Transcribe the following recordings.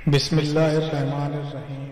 बिस्मिल्लाहिर्रहमानिर्रहीम।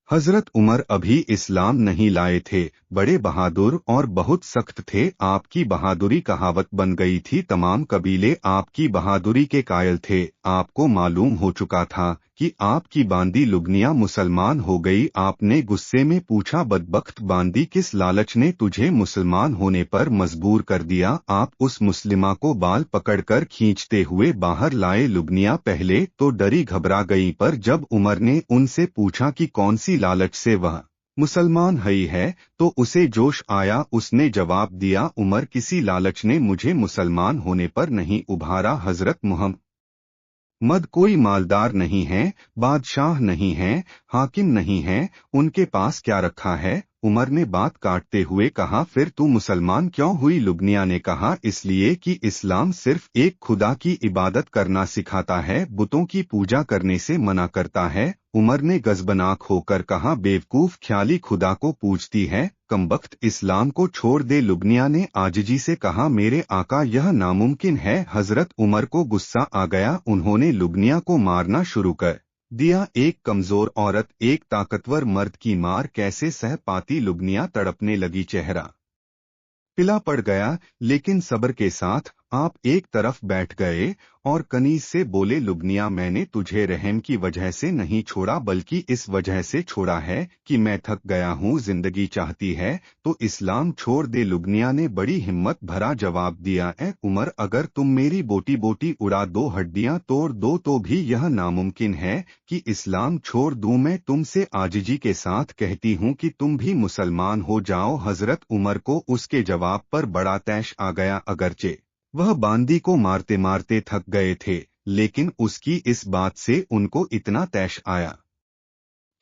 हजरत उमर अभी इस्लाम नहीं लाए थे, बड़े बहादुर और बहुत सख्त थे। आपकी बहादुरी कहावत बन गई थी। तमाम कबीले आपकी बहादुरी के कायल थे। आपको मालूम हो चुका था कि आपकी बांदी लुगनिया मुसलमान हो गई। आपने गुस्से में पूछा, बदबख्त बांदी, किस लालच ने तुझे मुसलमान होने पर मजबूर कर दिया? आप उस मुस्लिमा को बाल पकड़कर खींचते हुए बाहर लाए। लुगनिया पहले तो डरी घबरा गई, पर जब उमर ने उनसे पूछा कि कौन सी लालच से वह मुसलमान हई है तो उसे जोश आया। उसने जवाब दिया, उमर, किसी लालच ने मुझे मुसलमान होने पर नहीं उभारा। हजरत मोहम्मद कोई मालदार नहीं है, बादशाह नहीं है, हाकिम नहीं है, उनके पास क्या रखा है? उमर ने बात काटते हुए कहा, फिर तू मुसलमान क्यों हुई? लुगनिया ने कहा, इसलिए कि इस्लाम सिर्फ एक खुदा की इबादत करना सिखाता है, बुतों की पूजा करने से मना करता है। उमर ने गजबनाक होकर कहा, बेवकूफ, ख्याली खुदा को पूजती है, कमबख्त, इस्लाम को छोड़ दे। लुगनिया ने आजिजी से कहा, मेरे आका, यह नामुमकिन है। हजरत उमर को गुस्सा आ गया। उन्होंने लुगनिया को मारना शुरू कर दिया। एक कमजोर औरत एक ताकतवर मर्द की मार कैसे सह पाती? लुगनिया तड़पने लगी, चेहरा पिला पड़ गया। लेकिन सब्र के साथ आप एक तरफ बैठ गए और कनीज से बोले, लुगनिया, मैंने तुझे रहम की वजह से नहीं छोड़ा, बल्कि इस वजह से छोड़ा है कि मैं थक गया हूँ। जिंदगी चाहती है तो इस्लाम छोड़ दे। लुगनिया ने बड़ी हिम्मत भरा जवाब दिया, ए उमर, अगर तुम मेरी बोटी बोटी उड़ा दो, हड्डियां तोड़ दो, तो भी यह नामुमकिन है कि इस्लाम छोड़ दूं। मैं तुमसे आजिजी के साथ कहती हूँ कि तुम भी मुसलमान हो जाओ। हजरत उमर को उसके जवाब पर बड़ा तैश आ गया। अगरचे वह बांदी को मारते मारते थक गए थे, लेकिन उसकी इस बात से उनको इतना तैश आया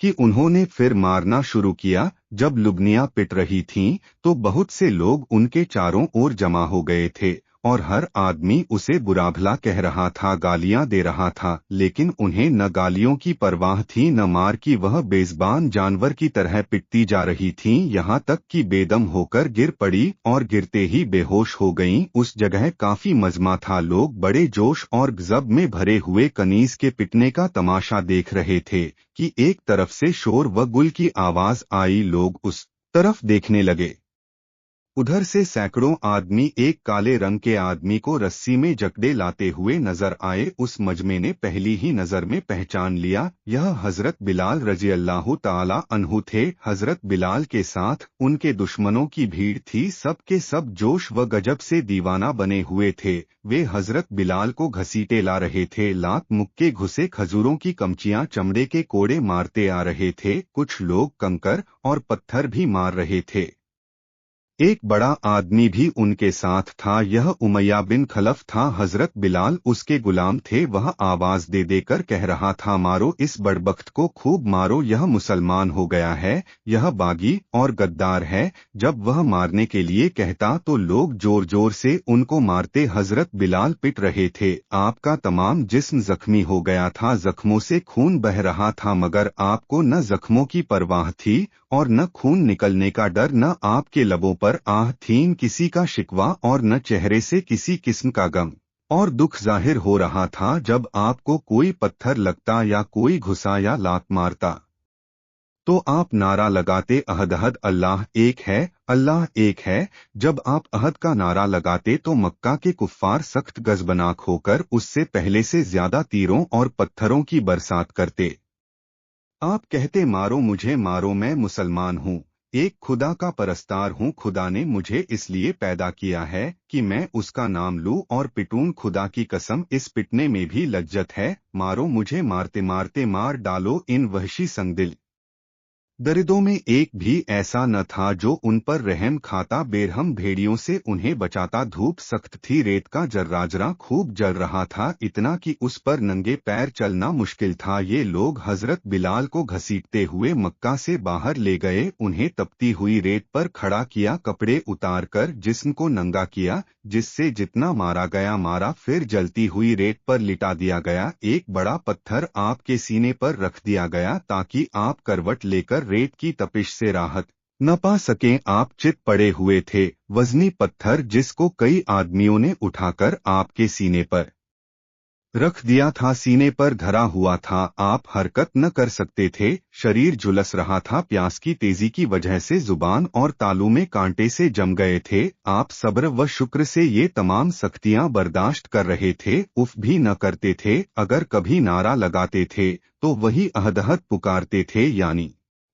कि उन्होंने फिर मारना शुरू किया। जब लुगनिया पिट रही थीं, तो बहुत से लोग उनके चारों ओर जमा हो गए थे और हर आदमी उसे बुरा भला कह रहा था, गालियां दे रहा था, लेकिन उन्हें न गालियों की परवाह थी न मार की। वह बेज़बान जानवर की तरह पिटती जा रही थीं, यहाँ तक कि बेदम होकर गिर पड़ी और गिरते ही बेहोश हो गईं। उस जगह काफी मजमा था। लोग बड़े जोश और गज़ब में भरे हुए कनीज के पिटने का तमाशा देख रहे थे कि एक तरफ से शोर व गुल की आवाज आई। लोग उस तरफ देखने लगे। उधर से सैकड़ों आदमी एक काले रंग के आदमी को रस्सी में जकड़े लाते हुए नजर आए। उस मजमे ने पहली ही नजर में पहचान लिया, यह हजरत बिलाल रजी अल्लाह ताला अन्हु थे। हजरत बिलाल के साथ उनके दुश्मनों की भीड़ थी। सब के सब जोश व गजब से दीवाना बने हुए थे। वे हजरत बिलाल को घसीटे ला रहे थे। लात मुक्के घुसे खजूरों की कमचियां चमड़े के कोड़े मारते आ रहे थे। कुछ लोग कंकर और पत्थर भी मार रहे थे। एक बड़ा आदमी भी उनके साथ था, यह उमैया बिन खलफ था। हजरत बिलाल उसके गुलाम थे। वह आवाज दे देकर कह रहा था, मारो इस बड़बख्त को, खूब मारो, यह मुसलमान हो गया है, यह बागी और गद्दार है। जब वह मारने के लिए कहता तो लोग जोर जोर से उनको मारते। हजरत बिलाल पिट रहे थे। आपका तमाम जिस्म जख्मी हो गया था, जख्मों से खून बह रहा था, मगर आपको न जख्मों की परवाह थी और न खून निकलने का डर। न आपके लबों पर आह थीं किसी का शिकवा और न चेहरे से किसी किस्म का गम और दुख जाहिर हो रहा था। जब आपको कोई पत्थर लगता या कोई घुसा या लात मारता तो आप नारा लगाते, अहद अहद, अल्लाह एक है, अल्लाह एक है। जब आप अहद का नारा लगाते तो मक्का के कुफ्फार सख्त गजबनाक होकर उससे पहले से ज्यादा तीरों और पत्थरों की बरसात करते। आप कहते, मारो मुझे मारो, मैं मुसलमान हूँ, एक खुदा का परस्तार हूँ। खुदा ने मुझे इसलिए पैदा किया है कि मैं उसका नाम लूँ और पिटूं। खुदा की कसम, इस पिटने में भी लज्जत है। मारो मुझे, मारते मारते मार डालो इन वहशी संगदिल दरिदों में एक भी ऐसा न था जो उन पर रहम खाता। बेरहम भेड़ियों से उन्हें बचाता। धूप सख्त थी, रेत का जर्राजरा खूब जल रहा था, इतना कि उस पर नंगे पैर चलना मुश्किल था। ये लोग हजरत बिलाल को घसीटते हुए मक्का से बाहर ले गए, उन्हें तपती हुई रेत पर खड़ा किया, कपड़े उतार कर जिस्म को नंगा किया, जिससे जितना मारा गया मारा, फिर जलती हुई रेत पर लिटा दिया गया। एक बड़ा पत्थर आपके सीने पर रख दिया गया ताकि आप करवट लेकर रेत की तपिश से राहत न पा सकें। आप चित पड़े हुए थे। वजनी पत्थर जिसको कई आदमियों ने उठाकर आपके सीने पर रख दिया था, सीने पर धरा हुआ था, आप हरकत न कर सकते थे, शरीर झुलस रहा था, प्यास की तेजी की वजह से जुबान और तालू में कांटे से जम गए थे, आप सब्र व शुक्र से ये तमाम सख्तियां बर्दाश्त कर रहे थे, उफ भी न करते थे, अगर कभी नारा लगाते थे तो वही अहदहद पुकारते थे,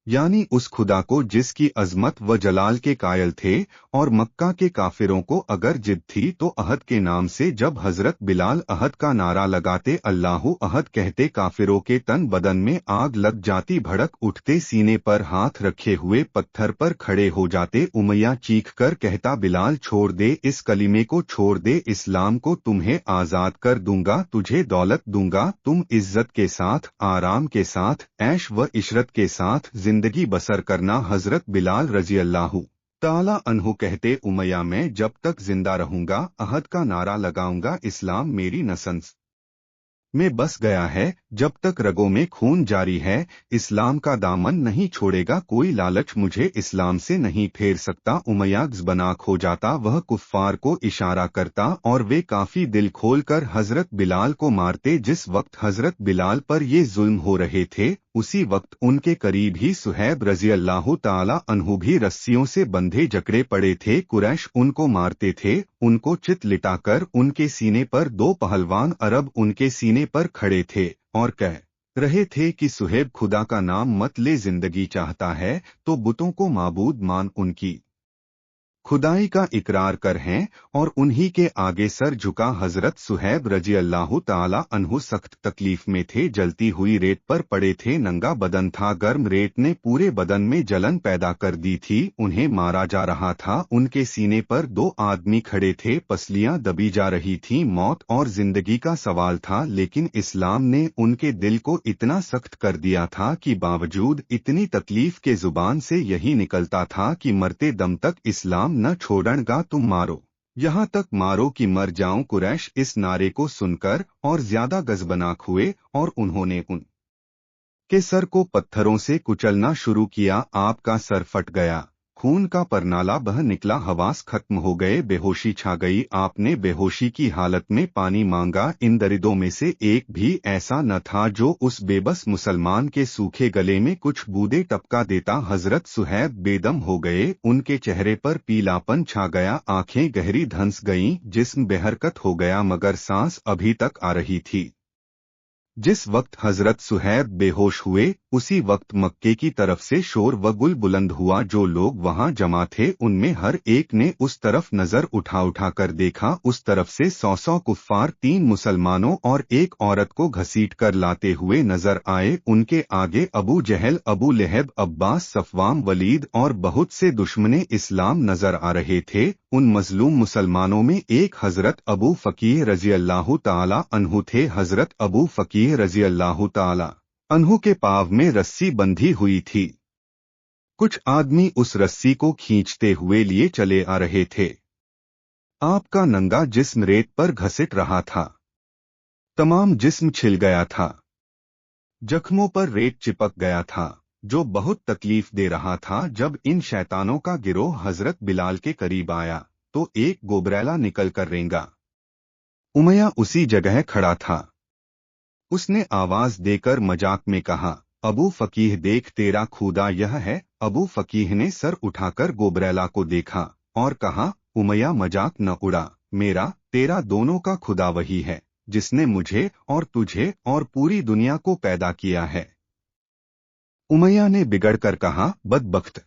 यानी उस खुदा को जिसकी अजमत व जलाल के कायल थे, और मक्का के काफिरों को अगर जिद थी तो अहद के नाम से जब हजरत बिलाल अहद का नारा लगाते, अल्लाहु अहद कहते, काफिरों के तन बदन में आग लग जाती, भड़क उठते, सीने पर हाथ रखे हुए पत्थर पर खड़े हो जाते। उमैया चीख कर कहता, बिलाल छोड़ दे, इस कलीमे को छोड़ दे, इस्लाम को तुम्हें आजाद कर दूंगा, तुझे दौलत दूंगा, तुम इज्जत के साथ, आराम के साथ, ऐश व इशरत के साथ जिंदगी बसर करना। हजरत बिलाल रजी अल्लाह ताला अन्हु कहते, उमैया मैं जब तक जिंदा रहूंगा अहद का नारा लगाऊंगा, इस्लाम मेरी नसंस में बस गया है, जब तक रगों में खून जारी है, इस्लाम का दामन नहीं छोड़ेगा, कोई लालच मुझे इस्लाम से नहीं फेर सकता। उमैया ज़बनाक हो जाता, वह कुफ्फार को इशारा करता और वे काफी दिल खोल कर हजरत बिलाल को मारते। जिस वक्त हजरत बिलाल पर ये जुल्म हो रहे थे, उसी वक्त उनके करीब ही सुहैब रजी अल्लाह ताला अन्हु भी रस्सियों से बंधे जकड़े पड़े थे। कुरैश उनको मारते थे, उनको चित लिटाकर उनके सीने पर दो पहलवान अरब उनके सीने पर खड़े थे और कह रहे थे कि सुहेब खुदा का नाम मत ले, जिंदगी चाहता है तो बुतों को माबूद मान, उनकी खुदाई का इकरार कर हैं और उन्हीं के आगे सर झुका। हजरत सुहैब रजी अल्लाह ताला अन्हु सख्त तकलीफ में थे, जलती हुई रेत पर पड़े थे, नंगा बदन था, गर्म रेत ने पूरे बदन में जलन पैदा कर दी थी, उन्हें मारा जा रहा था, उनके सीने पर दो आदमी खड़े थे, पसलियां दबी जा रही थीं, मौत और जिंदगी का सवाल था, लेकिन इस्लाम ने उनके दिल को इतना सख्त कर दिया था कि बावजूद इतनी तकलीफ के जुबान से यही निकलता था कि मरते दम तक इस्लाम न छोड़नगा, तुम मारो, यहाँ तक मारो कि मर जाऊं। कुरैश इस नारे को सुनकर और ज्यादा गजबनाक हुए और उन्होंने उन के सर को पत्थरों से कुचलना शुरू किया। आपका सर फट गया, खून का परनाला बह निकला, हवास खत्म हो गए, बेहोशी छा गई, आपने बेहोशी की हालत में पानी मांगा। इन दरिदों में से एक भी ऐसा न था जो उस बेबस मुसलमान के सूखे गले में कुछ बूंदे टपका देता। हजरत सुहैब बेदम हो गए, उनके चेहरे पर पीलापन छा गया, आंखें गहरी धंस गईं, जिस्म बेहरकत हो गया, मगर सांस अभी तक आ रही थी। जिस वक्त हजरत सुहैब बेहोश हुए, उसी वक्त मक्के की तरफ से शोर व गुल बुलंद हुआ। जो लोग वहां जमा थे उनमें हर एक ने उस तरफ नजर उठा कर देखा, उस तरफ से 100 कुफ्फार 3 मुसलमानों और एक औरत को घसीट कर लाते हुए नजर आए। उनके आगे अबू जहल, अबू लहब, अब्बास, सफवाम, वलीद और बहुत से दुश्मने इस्लाम नजर आ रहे थे। उन मजलूम मुसलमानों में एक हजरत अबू फकीह रजी अल्लाह ताला अन्हु थे। हजरत अबू फकीह रजी अल्लाह ताला अन्हु के पाँव में रस्सी बंधी हुई थी, कुछ आदमी उस रस्सी को खींचते हुए लिए चले आ रहे थे। आपका नंगा जिस्म रेत पर घसीट रहा था, तमाम जिस्म छिल गया था, जख्मों पर रेत चिपक गया था, जो बहुत तकलीफ दे रहा था। जब इन शैतानों का गिरोह हजरत बिलाल के करीब आया तो एक गोबरैला निकल कर रेंगा। उमैया उसी जगह खड़ा था, उसने आवाज देकर मजाक में कहा, अबू फकीह देख, तेरा खुदा यह है। अबू फकीह ने सर उठाकर गोबरैला को देखा और कहा, उमैया मजाक न उड़ा, मेरा तेरा दोनों का खुदा वही है जिसने मुझे और तुझे और पूरी दुनिया को पैदा किया है। उमैया ने बिगड़कर कहा, बदबख्त,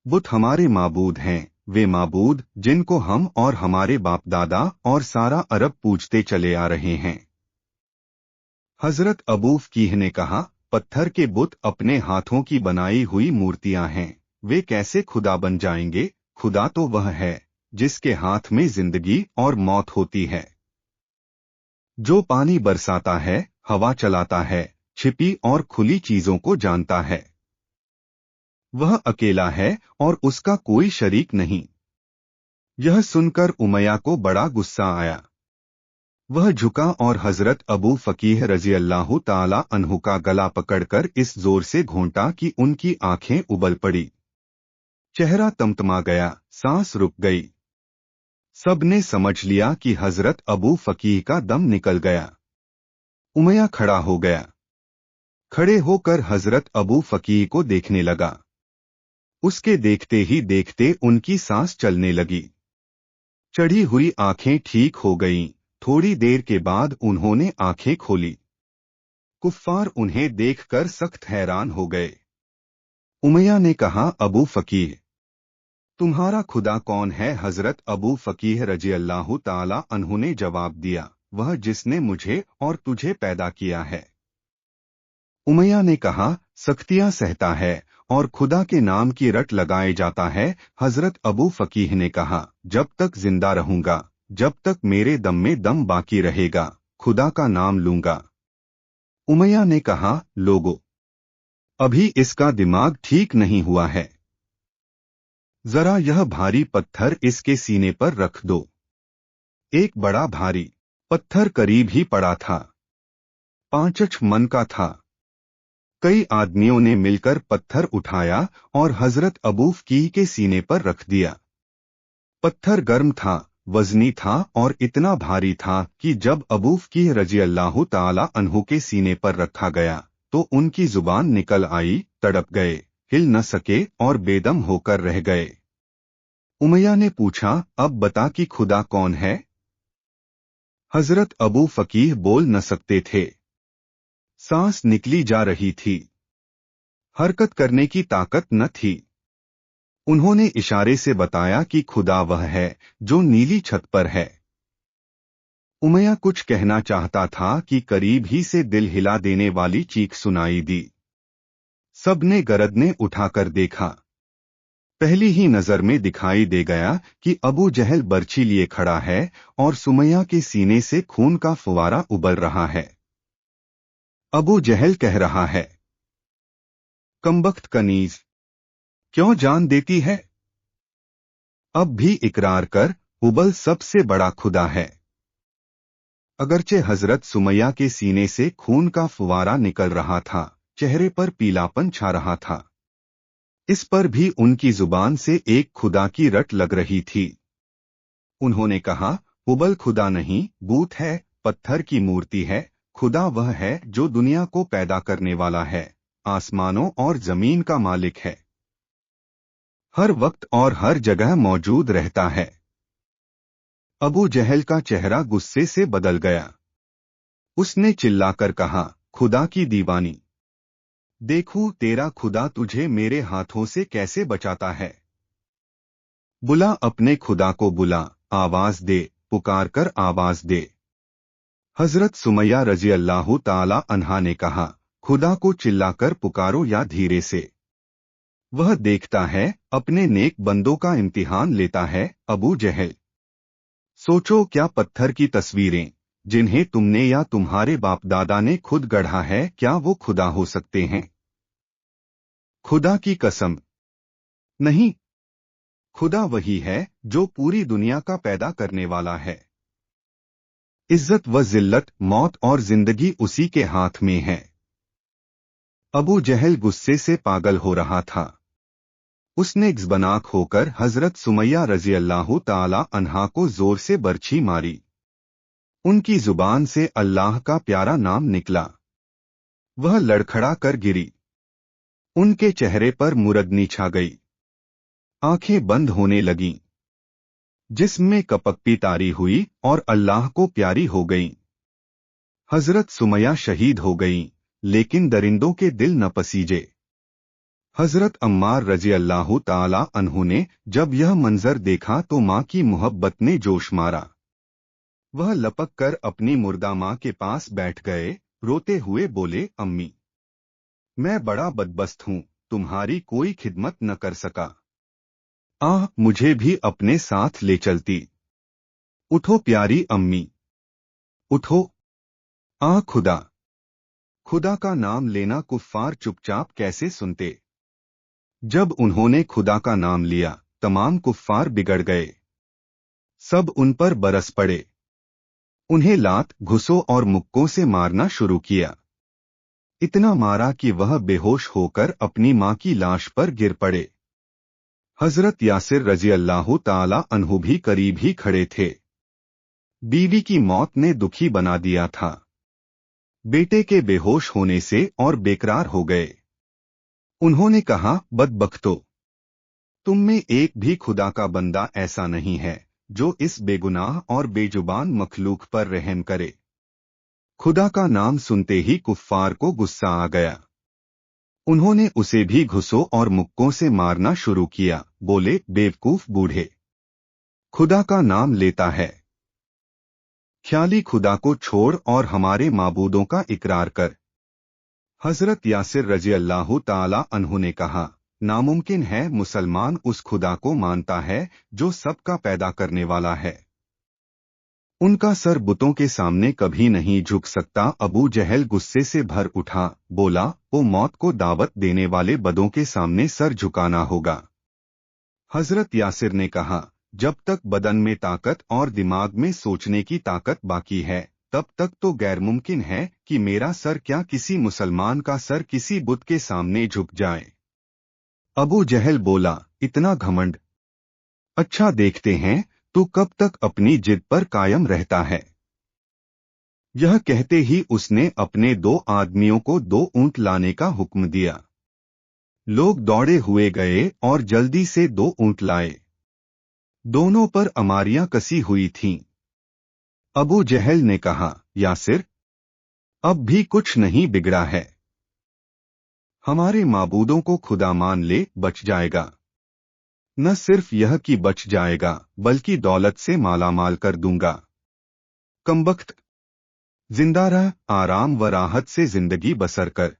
बुत हमारे माबूद हैं, वे माबूद जिनको हम और हमारे बाप दादा और सारा अरब पूजते चले आ रहे हैं। हजरत अबू फकीह ने कहा, पत्थर के बुत अपने हाथों की बनाई हुई मूर्तियां हैं, वे कैसे खुदा बन जाएंगे? खुदा तो वह है जिसके हाथ में जिंदगी और मौत होती है, जो पानी बरसाता है, हवा चलाता है, छिपी और खुली चीजों को जानता है। वह अकेला है और उसका कोई शरीक नहीं। यह सुनकर उमैया को बड़ा गुस्सा आया। वह झुका और हजरत अबू फकीह रजी अल्लाह ताला अन्हु का गला पकड़कर इस जोर से घोंटा कि उनकी आंखें उबल पड़ी, चेहरा तमतमा गया, सांस रुक गई। सबने समझ लिया कि हजरत अबू फकीह का दम निकल गया। उमैया खड़ा हो गया। खड़े होकर हजरत अबू फकीह को देखने लगा। उसके देखते ही देखते उनकी सांस चलने लगी। चढ़ी हुई आंखें ठीक हो गईं। थोड़ी देर के बाद उन्होंने आंखें खोली। कुफ्फार उन्हें देखकर सख्त हैरान हो गए। उमैया ने कहा, अबू फकीह, तुम्हारा खुदा कौन है? हजरत अबू फकीह रजी अल्लाह ताला अन्हु ने जवाब दिया, वह जिसने मुझे और तुझे पैदा किया है। उमैया ने कहा, सख्तियां सहता है और खुदा के नाम की रट लगाए जाता है। हजरत अबू फकीह ने कहा, जब तक जिंदा रहूंगा, जब तक मेरे दम में दम बाकी रहेगा, खुदा का नाम लूंगा। उमैया ने कहा, लोगो, अभी इसका दिमाग ठीक नहीं हुआ है। जरा यह भारी पत्थर इसके सीने पर रख दो। एक बड़ा भारी पत्थर करीब ही पड़ा था। 5 मन का था। कई आदमियों ने मिलकर पत्थर उठाया और हजरत अबू फकीह के सीने पर रख दिया। पत्थर गर्म था, वजनी था और इतना भारी था कि जब अबू फकीह रजी अल्लाह ताला अन्हु के सीने पर रखा गया तो उनकी जुबान निकल आई, तड़प गए, हिल न सके और बेदम होकर रह गए। उमैया ने पूछा, अब बता कि खुदा कौन है? हजरत अबू फकीह बोल न सकते थे। सांस निकली जा रही थी। हरकत करने की ताकत न थी। उन्होंने इशारे से बताया कि खुदा वह है जो नीली छत पर है। उमैया कुछ कहना चाहता था कि करीब ही से दिल हिला देने वाली चीख सुनाई दी। सबने गरदने उठाकर देखा। पहली ही नजर में दिखाई दे गया कि अबू जहल बर्छी लिए खड़ा है और सुमैया के सीने से खून का फुवारा उबल रहा है। अबू जहल कह रहा है, कमबख्त कनीज, क्यों जान देती है? अब भी इकरार कर, हुबल सबसे बड़ा खुदा है। अगरचे हजरत सुमैया के सीने से खून का फुवारा निकल रहा था, चेहरे पर पीलापन छा रहा था, इस पर भी उनकी जुबान से एक खुदा की रट लग रही थी। उन्होंने कहा, हुबल खुदा नहीं, बूत है, पत्थर की मूर्ति है। खुदा वह है जो दुनिया को पैदा करने वाला है, आसमानों और जमीन का मालिक है, हर वक्त और हर जगह मौजूद रहता है। अबू जहल का चेहरा गुस्से से बदल गया। उसने चिल्लाकर कहा, खुदा की दीवानी, देखूं तेरा खुदा तुझे मेरे हाथों से कैसे बचाता है। बुला, अपने खुदा को बुला, आवाज दे, पुकार कर आवाज दे। हजरत सुमैया रजी अल्लाह ताला अन्हा ने कहा, खुदा को चिल्लाकर पुकारो या धीरे से, वह देखता है, अपने नेक बंदों का इम्तिहान लेता है। अबू जहल, सोचो, क्या पत्थर की तस्वीरें जिन्हें तुमने या तुम्हारे बाप दादा ने खुद गढ़ा है, क्या वो खुदा हो सकते हैं? खुदा की कसम, नहीं। खुदा वही है जो पूरी दुनिया का पैदा करने वाला है। इज्जत व जिल्लत, मौत और जिंदगी उसी के हाथ में है। अबू जहल गुस्से से पागल हो रहा था। उसने ग़ज़बनाक होकर हजरत सुमैया रजी अल्लाह ताला अन्हा को जोर से बर्छी मारी। उनकी जुबान से अल्लाह का प्यारा नाम निकला। वह लड़खड़ा कर गिरी। उनके चेहरे पर मुरदनी छा गई। आंखें बंद होने लगीं। जिस्म में कपकपी तारी हुई और अल्लाह को प्यारी हो गईं। हजरत सुमैया शहीद हो गईं, लेकिन दरिंदों के दिल न पसीजे। हजरत अम्मार रजी अल्लाह ताला अन्हु ने जब यह मंजर देखा तो माँ की मोहब्बत ने जोश मारा। वह लपक कर अपनी मुर्दा माँ के पास बैठ गए, रोते हुए बोले, अम्मी, मैं बड़ा बदबख्त हूँ, तुम्हारी कोई खिदमत न कर सका। मुझे भी अपने साथ ले चलती। उठो प्यारी अम्मी, उठो। खुदा, खुदा का नाम लेना कुफ्फार चुपचाप कैसे सुनते। जब उन्होंने खुदा का नाम लिया, तमाम कुफ्फार बिगड़ गए। सब उन पर बरस पड़े। उन्हें लात, घुसों और मुक्कों से मारना शुरू किया। इतना मारा कि वह बेहोश होकर अपनी माँ की लाश पर गिर पड़े। हजरत यासिर रजी अल्लाह ताला अन्हु भी करीब ही खड़े थे। बीवी की मौत ने दुखी बना दिया था। बेटे के बेहोश होने से और बेकरार हो गए। उन्होंने कहा, बदबख्तो, तुम में एक भी खुदा का बंदा ऐसा नहीं है जो इस बेगुनाह और बेजुबान मखलूक पर रहम करे। खुदा का नाम सुनते ही कुफ्फार को गुस्सा आ गया। उन्होंने उसे भी घुसों और मुक्कों से मारना शुरू किया। बोले, बेवकूफ बूढ़े, खुदा का नाम लेता है, ख्याली खुदा को छोड़ और हमारे माबूदों का इकरार कर। हजरत यासिर रजी अल्लाह ताला अन्हु ने कहा, नामुमकिन है मुसलमान उस खुदा को मानता है जो सबका पैदा करने वाला है। उनका सर बुतों के सामने कभी नहीं झुक सकता। अबू जहल गुस्से से भर उठा, बोला, ओ मौत को दावत देने वाले बदों के सामने सर झुकाना होगा। हजरत यासिर ने कहा, जब तक बदन में ताकत और दिमाग में सोचने की ताकत बाकी है तब तक तो गैर मुमकिन है कि मेरा सर क्या किसी मुसलमान का सर किसी बुत के सामने झुक जाए। अबू जहल बोला, इतना घमंड, अच्छा देखते हैं तू कब तक अपनी जिद पर कायम रहता है। यह कहते ही उसने अपने 2 आदमियों को 2 ऊंट लाने का हुक्म दिया। लोग दौड़े हुए गए और जल्दी से 2 ऊंट लाए। दोनों पर अमारियां कसी हुई थीं। अबू जहल ने कहा, यासिर, अब भी कुछ नहीं बिगड़ा है। हमारे माबूदों को खुदा मान ले, बच जाएगा। न सिर्फ यह कि बच जाएगा बल्कि दौलत से मालामाल कर दूंगा। कमबख्त, जिंदा रह, आराम व राहत से जिंदगी बसर कर।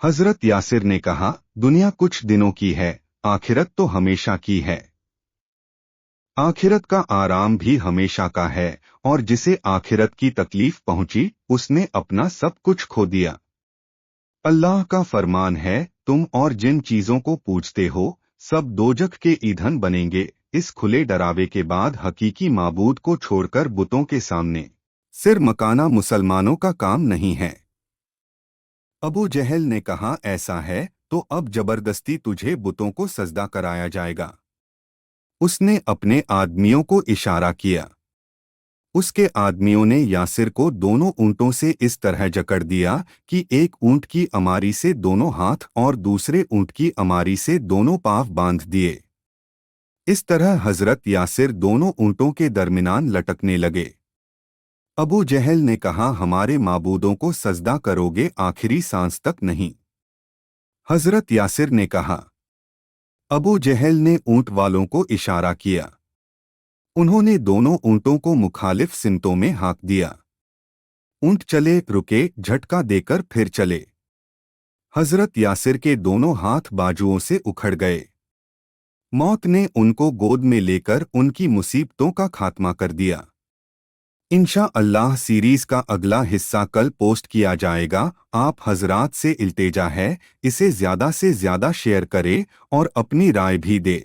हजरत यासिर ने कहा, दुनिया कुछ दिनों की है, आखिरत तो हमेशा की है। आखिरत का आराम भी हमेशा का है, और जिसे आखिरत की तकलीफ पहुंची उसने अपना सब कुछ खो दिया। अल्लाह का फरमान है, तुम और जिन चीजों को पूजते हो सब दोजख के ईंधन बनेंगे। इस खुले डरावे के बाद हकीकी माबूद को छोड़कर बुतों के सामने सिर मकाना मुसलमानों का काम नहीं है। अबू जहल ने कहा, ऐसा है तो अब जबरदस्ती तुझे बुतों को सजदा कराया जाएगा। उसने अपने आदमियों को इशारा किया। उसके आदमियों ने यासिर को दोनों ऊंटों से इस तरह जकड़ दिया कि एक ऊंट की अमारी से दोनों हाथ और दूसरे ऊंट की अमारी से दोनों पांव बांध दिए। इस तरह हजरत यासिर दोनों ऊंटों के दरमियान लटकने लगे। अबू जहल ने कहा, हमारे माबूदों को सजदा करोगे आखिरी सांस तक नहीं। हजरत यासिर ने कहा। अबू जहल ने ऊंट वालों को इशारा किया। उन्होंने दोनों ऊंटों को मुखालिफ सिमतों में हाँक दिया। ऊंट चले, रुके, झटका देकर फिर चले। हजरत यासिर के दोनों हाथ बाजुओं से उखड़ गए। मौत ने उनको गोद में लेकर उनकी मुसीबतों का खात्मा कर दिया। इंशाअल्लाह सीरीज का अगला हिस्सा कल पोस्ट किया जाएगा। आप हजरात से इल्तेजा है, इसे ज़्यादा से ज़्यादा शेयर करें और अपनी राय भी दे।